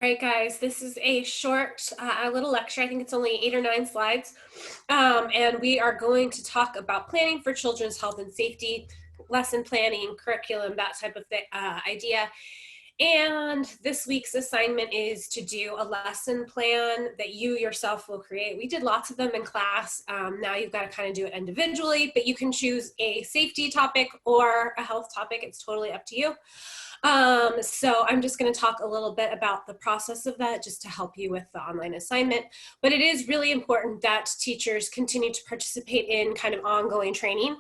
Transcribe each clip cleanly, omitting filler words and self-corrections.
All right, guys, this is a short, a little lecture. I think it's only 8 or 9 slides. And we are going to talk about planning for children's health and safety, lesson planning, curriculum, that type of idea. And this week's assignment is to do a lesson plan that you yourself will create. We did lots of them in class. Now you've got to kind of do it individually, but you can choose a safety topic or a health topic. It's totally up to you. So I'm just going to talk a little bit about the process of that just to help you with the online assignment. But it is really important that teachers continue to participate in kind of ongoing training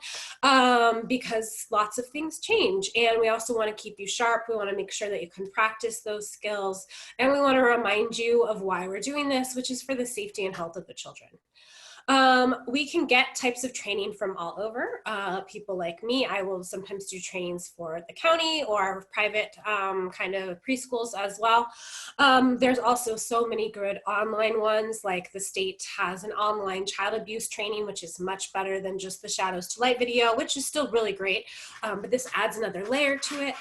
because lots of things change. And we also want to keep you sharp. We want to make sure that you can practice those skills. And we want to remind you of why we're doing this, which is for the safety and health of the children. We can get types of training from all over. People like me, I will sometimes do trainings for the county or private kind of preschools as well. There's also so many good online ones, like the state has an online child abuse training, which is much better than just the Shadows to Light video, which is still really great, but this adds another layer to it.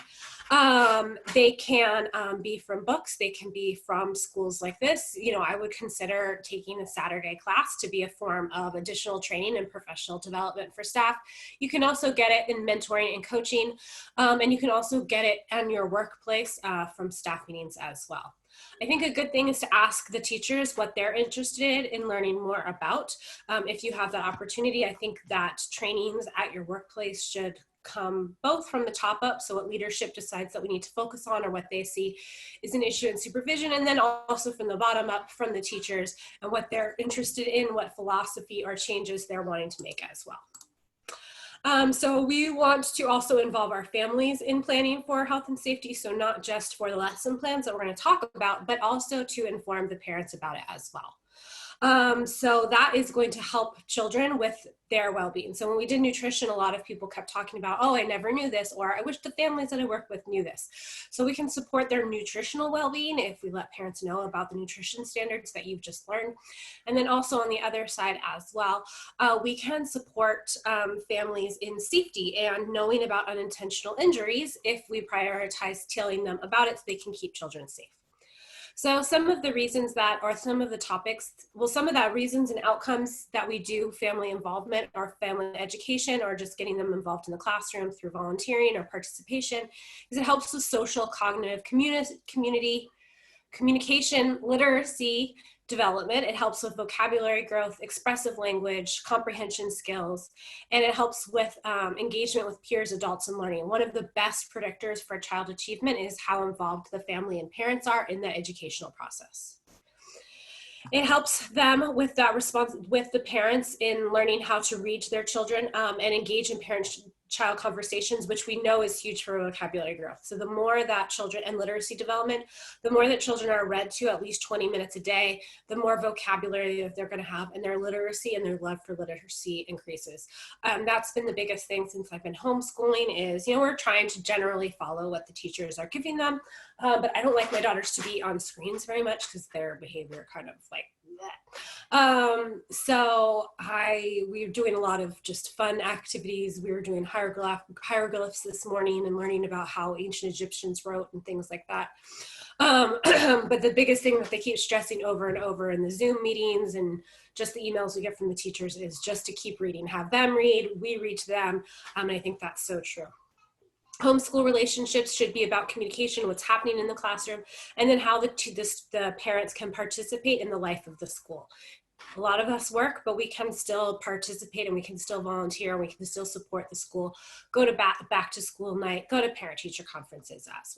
They can be from books, they can be from schools like this. You know, I would consider taking a Saturday class to be a form of additional training and professional development for staff. You can also get it in mentoring and coaching, and you can also get it in your workplace from staff meetings as well. I think a good thing is to ask the teachers what they're interested in learning more about. If you have that opportunity, I think that trainings at your workplace should come both from the top up, so what leadership decides that we need to focus on or what they see is an issue in supervision, and then also from the bottom up from the teachers and what they're interested in, what philosophy or changes they're wanting to make as well. So we want to also involve our families in planning for health and safety, so not just for the lesson plans that we're going to talk about, but also to inform the parents about it as well. So that is going to help children with their well-being. So when we did nutrition, a lot of people kept talking about, oh, I never knew this, or I wish the families that I work with knew this. So we can support their nutritional well-being if we let parents know about the nutrition standards that you've just learned. And then also on the other side as well, we can support families in safety and knowing about unintentional injuries if we prioritize telling them about it so they can keep children safe. So some of the reasons that, or some of the topics, well, some of the reasons and outcomes that we do family involvement or family education or just getting them involved in the classroom through volunteering or participation is it helps with social, cognitive, community, communication, literacy, development. It helps with vocabulary growth, expressive language, comprehension skills, and it helps with engagement with peers, adults, and learning. One of the best predictors for child achievement is how involved the family and parents are in the educational process. It helps them with that response with the parents in learning how to reach their children and engage in parent-child conversations, which we know is huge for vocabulary growth. So the more that children and literacy development, the more that children are read to at least 20 minutes a day, the more vocabulary that they're going to have, and their literacy and their love for literacy increases. That's been the biggest thing since I've been homeschooling is, you know, we're trying to generally follow what the teachers are giving them, but I don't like my daughters to be on screens very much because their behavior kind of like so we were doing a lot of just fun activities. We were doing hieroglyphs this morning and learning about how ancient Egyptians wrote and things like that. But the biggest thing that they keep stressing over and over in the Zoom meetings and just the emails we get from the teachers is just to keep reading, have them read, we read to them. And I think that's so true. Homeschool relationships should be about communication, what's happening in the classroom, and then how the parents can participate in the life of the school. A lot of us work, but we can still participate and we can still volunteer and we can still support the school, go to back to school night, go to parent-teacher conferences as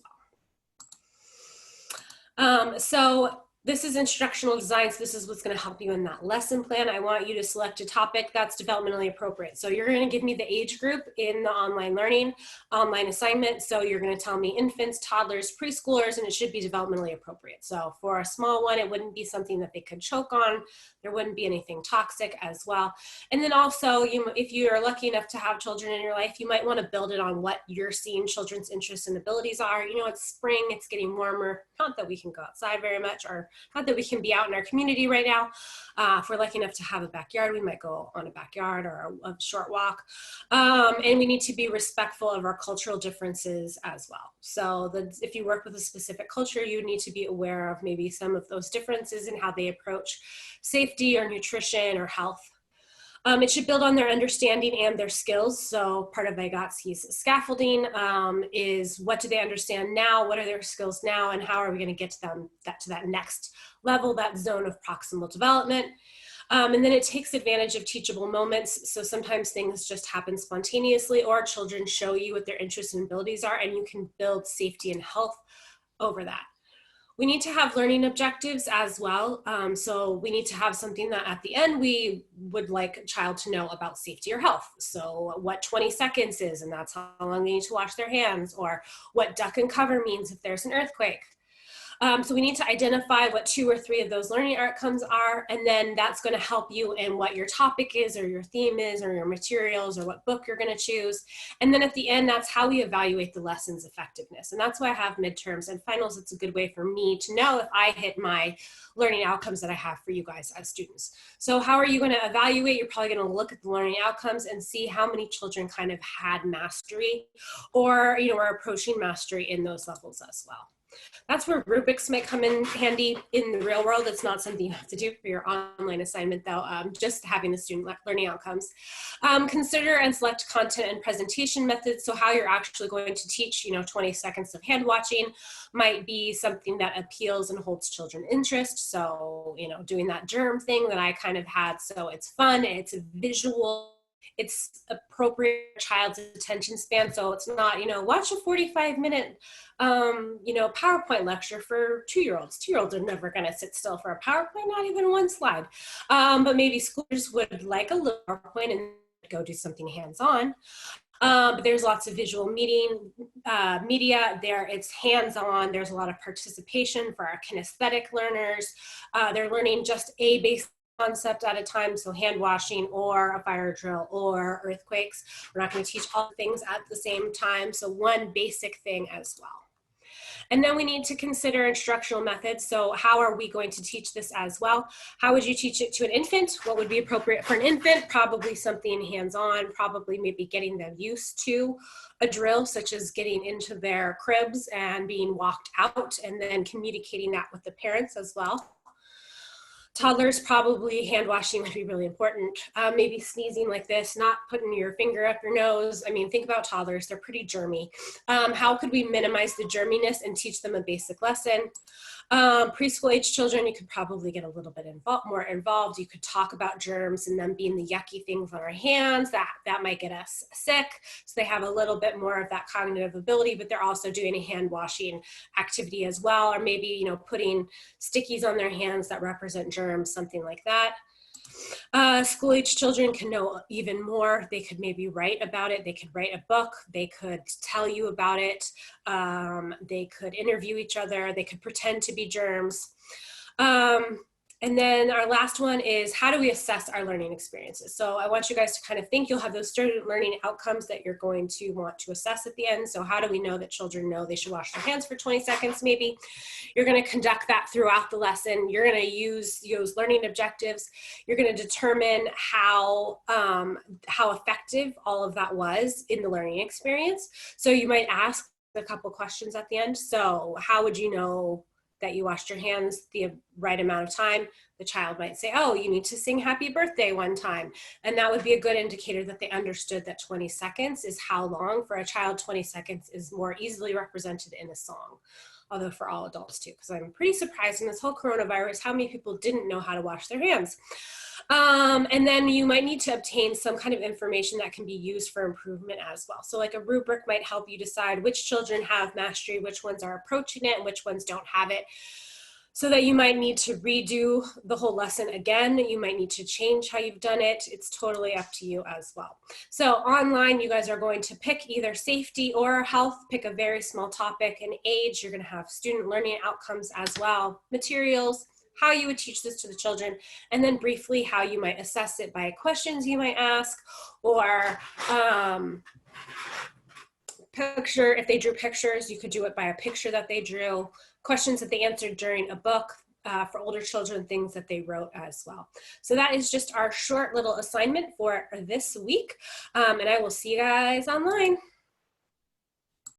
well. So this is instructional design, so this is what's going to help you in that lesson plan. I want you to select a topic that's developmentally appropriate. So you're going to give me the age group in the online learning, online assignment. So you're going to tell me infants, toddlers, preschoolers, and it should be developmentally appropriate. So for a small one, it wouldn't be something that they could choke on. There wouldn't be anything toxic as well. And then also, if you're lucky enough to have children in your life, you might want to build it on what you're seeing children's interests and abilities are. You know, it's spring, it's getting warmer. Not that we can go outside very much, or Not that we can be out in our community right now. If we're lucky enough to have a backyard, we might go on a backyard or a short walk. And we need to be respectful of our cultural differences as well. So if you work with a specific culture, you need to be aware of maybe some of those differences in how they approach safety or nutrition or health. It should build on their understanding and their skills. So part of Vygotsky's scaffolding is what do they understand now? What are their skills now? And how are we going to get to that next level, that zone of proximal development? And then it takes advantage of teachable moments. So sometimes things just happen spontaneously, or children show you what their interests and abilities are, and you can build safety and health over that. We need to have learning objectives as well. So we need to have something that at the end we would like a child to know about safety or health. So what 20 seconds is, and that's how long they need to wash their hands, or what duck and cover means if there's an earthquake. So we need to identify what 2 or 3 of those learning outcomes are, and then that's going to help you in what your topic is, or your theme is, or your materials, or what book you're going to choose. And then at the end, that's how we evaluate the lesson's effectiveness. And that's why I have midterms and finals. It's a good way for me to know if I hit my learning outcomes that I have for you guys as students. So how are you going to evaluate? You're probably going to look at the learning outcomes and see how many children kind of had mastery, or are approaching mastery in those levels as well. That's where rubrics might come in handy in the real world. It's not something you have to do for your online assignment though, just having the student learning outcomes. Consider and select content and presentation methods. So how you're actually going to teach, 20 seconds of hand watching might be something that appeals and holds children interest. So, doing that germ thing that I kind of had. So it's fun, it's a visual, it's appropriate for child's attention span. So it's not, watch a 45-minute, PowerPoint lecture for 2-year-olds. 2-year-olds are never going to sit still for a PowerPoint, not even one slide. But maybe schools would like a little PowerPoint and go do something hands-on. But there's lots of visual media there. It's hands-on. There's a lot of participation for our kinesthetic learners. They're learning just a basic concept at a time, so hand washing or a fire drill or earthquakes. We're not going to teach all things at the same time, so one basic thing as well. And then we need to consider instructional methods. So how are we going to teach this as well? How would you teach it to an infant? What would be appropriate for an infant? Probably something hands-on, probably maybe getting them used to a drill, such as getting into their cribs and being walked out, and then communicating that with the parents as well. Toddlers, probably hand washing would be really important. Maybe sneezing like this, not putting your finger up your nose. I mean, think about toddlers, they're pretty germy. How could we minimize the germiness and teach them a basic lesson? Preschool age children, you could probably get a little bit more involved. You could talk about germs and them being the yucky things on our hands that might get us sick. So they have a little bit more of that cognitive ability, but they're also doing a hand washing activity as well, or maybe, putting stickies on their hands that represent germs, something like that. School age children can know even more. They could maybe write about it. They could write a book. They could tell you about it. They could interview each other. They could pretend to be germs. And then our last one is, how do we assess our learning experiences? So I want you guys to kind of think. You'll have those student learning outcomes that you're going to want to assess at the end. So how do we know that children know they should wash their hands for 20 seconds maybe? You're going to conduct that throughout the lesson. You're going to use those learning objectives. You're going to determine how effective all of that was in the learning experience. So you might ask a couple questions at the end. So how would you know that you washed your hands the right amount of time? The child might say, oh, you need to sing happy birthday one time. And that would be a good indicator that they understood that 20 seconds is how long. For a child, 20 seconds is more easily represented in a song, although for all adults too, because I'm pretty surprised in this whole coronavirus how many people didn't know how to wash their hands. And then you might need to obtain some kind of information that can be used for improvement as well. So like a rubric might help you decide which children have mastery, which ones are approaching it, and which ones don't have it. So that you might need to redo the whole lesson again. You might need to change how you've done it. It's totally up to you as well. So online, you guys are going to pick either safety or health, pick a very small topic and age. You're going to have student learning outcomes as well, materials, how you would teach this to the children, and then briefly how you might assess it by questions you might ask, or picture, if they drew pictures, you could do it by a picture that they drew, questions that they answered during a book, for older children, things that they wrote as well. So that is just our short little assignment for this week. And I will see you guys online.